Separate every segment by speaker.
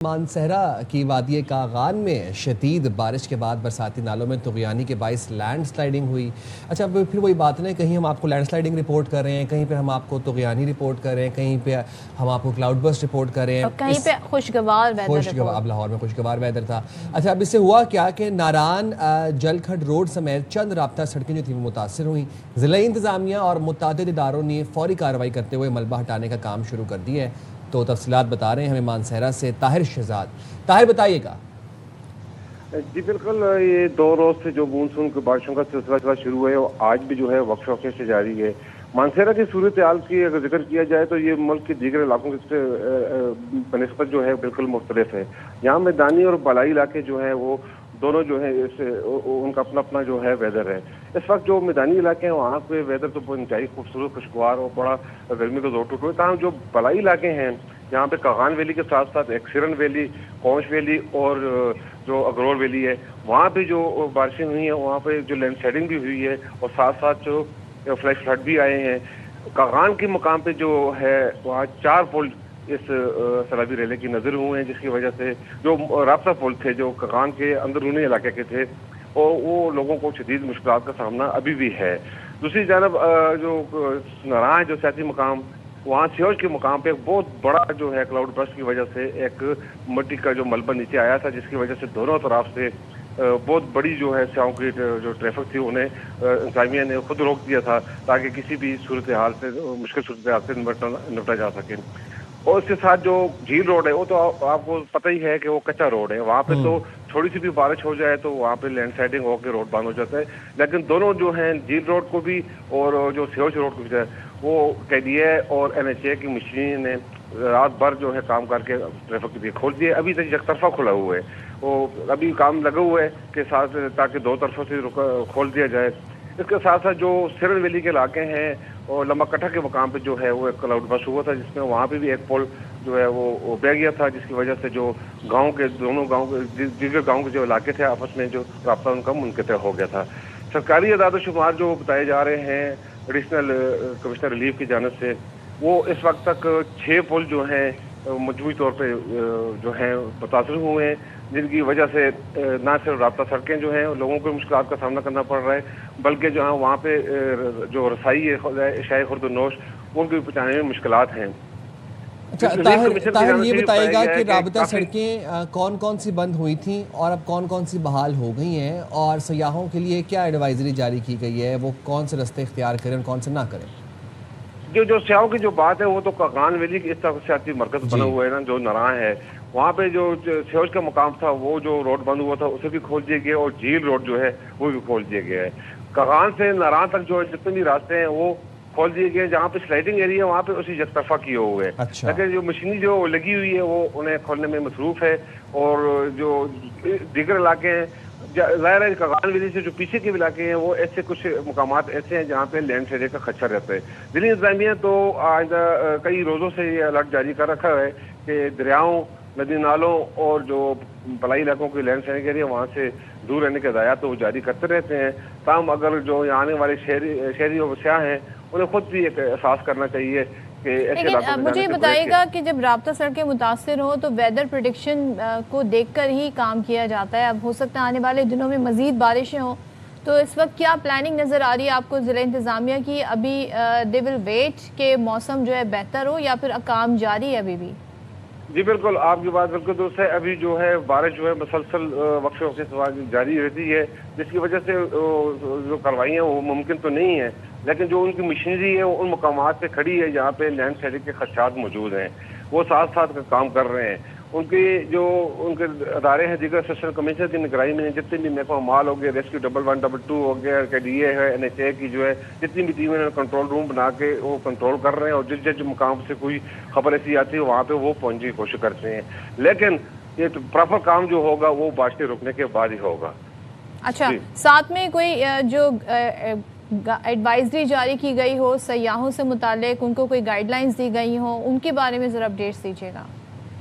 Speaker 1: مانسہرہ کی وادی کاغان میں شدید بارش کے بعد برساتی نالوں میں طغیانی کے باعث لینڈ سلائیڈنگ ہوئی۔ اچھا پھر وہی بات نہیں، کہیں ہم آپ کو لینڈ سلائیڈنگ رپورٹ کر رہے ہیں، کہیں پہ ہم آپ کو طغیانی رپورٹ کر رہے ہیں، کہیں پہ ہم آپ کو کلاؤڈ برسٹ رپورٹ کر رہے ہیں،
Speaker 2: اور کہیں پہ خوشگوار ویدر
Speaker 1: اب لاہور میں خوشگوار ویدر تھا۔ اچھا اب اس سے ہوا کیا کہ ناران جلکھڈ روڈ سمیت چند رابطہ سڑکیں جو تھیں وہ متاثر ہوئیں۔ ضلعی انتظامیہ اور متعدد اداروں نے فوری کارروائی کرتے ہوئے ملبہ ہٹانے کا کام شروع کر دیا ہے۔ تو تفصیلات بتا رہے ہیں ہمیں مانسہرہ سے طاہر شہزاد۔ طاہر بتائیے گا۔
Speaker 3: جی بالکل، یہ 2 روز سے جو مونسون کی بارشوں کا سلسلہ شروع ہے وہ آج بھی جو ہے وقت وقفے سے جاری ہے۔ مانسہرہ کی صورتحال کی اگر ذکر کیا جائے تو یہ ملک کے دیگر علاقوں سے بنسبت جو ہے بالکل مختلف ہے۔ یہاں میدانی اور بالائی علاقے جو ہیں وہ دونوں جو ہیں ان کا اپنا اپنا جو ہے ویدر ہے۔ اس وقت جو میدانی علاقے ہیں وہاں پہ ویدر تو انتہائی خوبصورت خوشگوار اور بڑا گرمی کا زور ٹوٹ ہوئے، تاہم جو بالائی علاقے ہیں یہاں پہ کاغان ویلی کے ساتھ ساتھ ایکسیرن ویلی، کونش ویلی اور جو اگرور ویلی ہے وہاں پہ جو بارشیں ہوئی ہیں وہاں پہ جو لینڈ سلائیڈنگ بھی ہوئی ہے اور ساتھ ساتھ جو فلیش فلڈ بھی آئے ہیں۔ کاغان کے مقام پہ جو ہے وہاں 4 پل اس سیلابی ریلے کی نظر ہوئے ہیں، جس کی وجہ سے جو رابطہ پل تھے جو کاغان کے اندرونی علاقے کے تھے اور وہ لوگوں کو شدید مشکلات کا سامنا ابھی بھی ہے۔ دوسری جانب جو نراں ہے جو سیاسی مقام، وہاں سیوج کے مقام پہ ایک بہت بڑا جو ہے کلاؤڈ برسٹ کی وجہ سے ایک مٹی کا جو ملبہ نیچے آیا تھا، جس کی وجہ سے دونوں طرف سے بہت بڑی جو ہے سیاحوں کی جو ٹریفک تھی انہیں انتظامیہ نے خود روک دیا تھا تاکہ کسی بھی صورتحال سے مشکل صورتحال سے نمٹا جا سکے۔ اور اس کے ساتھ جو جھیل روڈ ہے وہ تو آپ کو پتہ ہی ہے کہ وہ کچا روڈ ہے، وہاں پہ تو تھوڑی سی بھی بارش ہو جائے تو وہاں پہ لینڈ سلائیڈنگ ہو کے روڈ بند ہو جاتا ہے۔ لیکن دونوں جو ہیں جھیل روڈ کو بھی اور جو سیوج روڈ کو بھی وہ KDA اور NHA کی مشین نے رات بھر جو ہے کام کر کے ٹریفک کھول دیا۔ ابھی تک یک طرفہ کھلا ہوا ہے، وہ ابھی کام لگا ہوا ہے کہ ساتھ تاکہ 2 طرفوں سے کھول دیا جائے۔ اس کے ساتھ ساتھ جو سیرن ویلی کے علاقے ہیں اور لمبا کٹھا کے مقام پہ جو ہے وہ ایک کلاؤڈ برسٹ ہوا تھا، جس میں وہاں پہ بھی ایک پول جو ہے وہ بہ گیا تھا، جس کی وجہ سے جو گاؤں کے دونوں دیگر گاؤں کے جو علاقے تھے آپس میں جو رابطہ ان کا منقطع ہو گیا تھا۔ سرکاری اعداد و شمار جو بتائے جا رہے ہیں ایڈیشنل کمشنر ریلیف کی جانب سے، وہ اس وقت تک 6 پل جو ہیں مجموعی طور پہ جو ہیں متاثر ہوئے ہیں، جن کی وجہ سے نہ صرف رابطہ سڑکیں جو ہیں لوگوں کو مشکلات کا سامنا کرنا پڑ رہا ہے، بلکہ جو ہے وہاں پہ جو رسائی ہے اشیاء خورد و نوش ان کو پہنچانے میں مشکلات ہیں۔
Speaker 1: اچھا طاہر یہ بتائے گا کہ رابطہ سڑکیں کون کون سی بند ہوئی تھیں اور اب کون کون سی بحال ہو گئی ہیں، اور سیاحوں کے لیے کیا ایڈوائزری جاری کی گئی ہے، وہ کون سے راستے اختیار کریں اور کون سے نہ کریں؟
Speaker 3: جو سیاحوں کی جو بات ہے وہ تو کاغان ویلی کی اس طرح سیاحتی مرکز بنا ہوا ہے نا، جو نراں ہے وہاں پہ جو سیوج کا مقام تھا وہ جو روڈ بند ہوا تھا اسے بھی کھول دیا گیا اور جھیل روڈ جو ہے وہ بھی کھول دیا گیا ہے۔ کاغان سے نراں تک جو جتنے بھی راستے ہیں وہ کھول دیے گئے، جہاں پہ سلائیڈنگ ایریا وہاں پہ اسی یک طرفہ کیے ہوئے ہیں۔ لیکن جو مشینی جو لگی ہوئی ہے وہ انہیں کھولنے میں مصروف ہے، اور جو دیگر علاقے ہیں ظاہر ہے کاغان ویلی سے جو پیچھے کے علاقے ہیں وہ ایسے کچھ مقامات ایسے ہیں جہاں پہ لینڈ سلائیڈنگ کا خدشہ رہتا ہے۔ ضلعی انتظامیہ تو آئندہ کئی روزوں سے یہ الرٹ جاری کر رکھا ہے کہ دریاؤں، ندی نالوں اور جو بالائی علاقوں کے لینڈ سلائیڈنگ ایریا وہاں سے دور رہنے کے ہدایات وہ جاری کرتے رہتے ہیں، تاہم اگر جو یہاں آنے والے شہری اور سیاح ہیں انہیں خود بھی ایک احساس کرنا چاہیے کہ ایسے علاقوں میں
Speaker 2: مجھے بتائیے گا کہ جب رابطہ سڑکیں متاثر ہوں تو ویدر پریڈکشن کو دیکھ کر ہی کام کیا جاتا ہے، اب ہو سکتا ہے آنے والے دنوں میں مزید بارشیں ہوں، تو اس وقت کیا پلاننگ نظر آ رہی ہے آپ کو ضلع انتظامیہ کی؟ ابھی دے ول ویٹ کہ موسم جو ہے بہتر ہو یا پھر کام جاری ہے ابھی بھی؟
Speaker 3: جی بالکل، آپ کی بات بالکل درست ہے۔ ابھی جو ہے بارش جو ہے مسلسل وقفے وقفے جاری رہتی ہے، جس کی وجہ سے جو کاروائیاں وہ ممکن تو نہیں ہیں، لیکن جو ان کی مشینری ہے وہ ان مقامات پہ کھڑی ہے جہاں پہ لینڈ سلائیڈنگ کے خدشات موجود ہیں، وہ ساتھ ساتھ کام کر رہے ہیں۔ ان کے ادارے ہیں دیگر اسسٹنٹ کمشنر کی نگرانی میں جتنے بھی محکمہ مال ہو گیا، ریسکیو 112 ہو گیا، KDA ہے، NHA کی جو ہے جتنی بھی ٹیمیں کنٹرول روم بنا کے وہ کنٹرول کر رہے ہیں، اور جس مقام سے کوئی خبر ایسی آتی ہے وہاں پہ وہ پہنچنے کی کوشش کرتے ہیں، لیکن یہ پراپر کام جو ہوگا وہ بارشیں رکنے کے بعد ہی ہوگا۔
Speaker 2: اچھا، ساتھ میں کوئی جو ایڈوائزری جاری کی گئی ہو سیاحوں سے متعلق، ان کو کوئی گائیڈ لائنز دی گئی ہوں، ان کے بارے میں ذرا اپڈیٹس دیجیے گا۔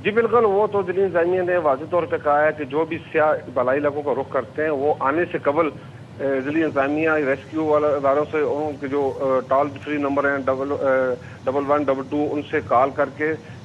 Speaker 3: جی بالکل، وہ تو ضلعی انتظامیہ نے واضح طور پہ کہا ہے کہ جو بھی سیاح بالائی علاقوں کا رخ کرتے ہیں وہ آنے سے قبل ضلعی انتظامیہ ریسکیو والے اداروں سے ان کے جو ٹول فری نمبر ہیں 1122 ان سے کال کر کے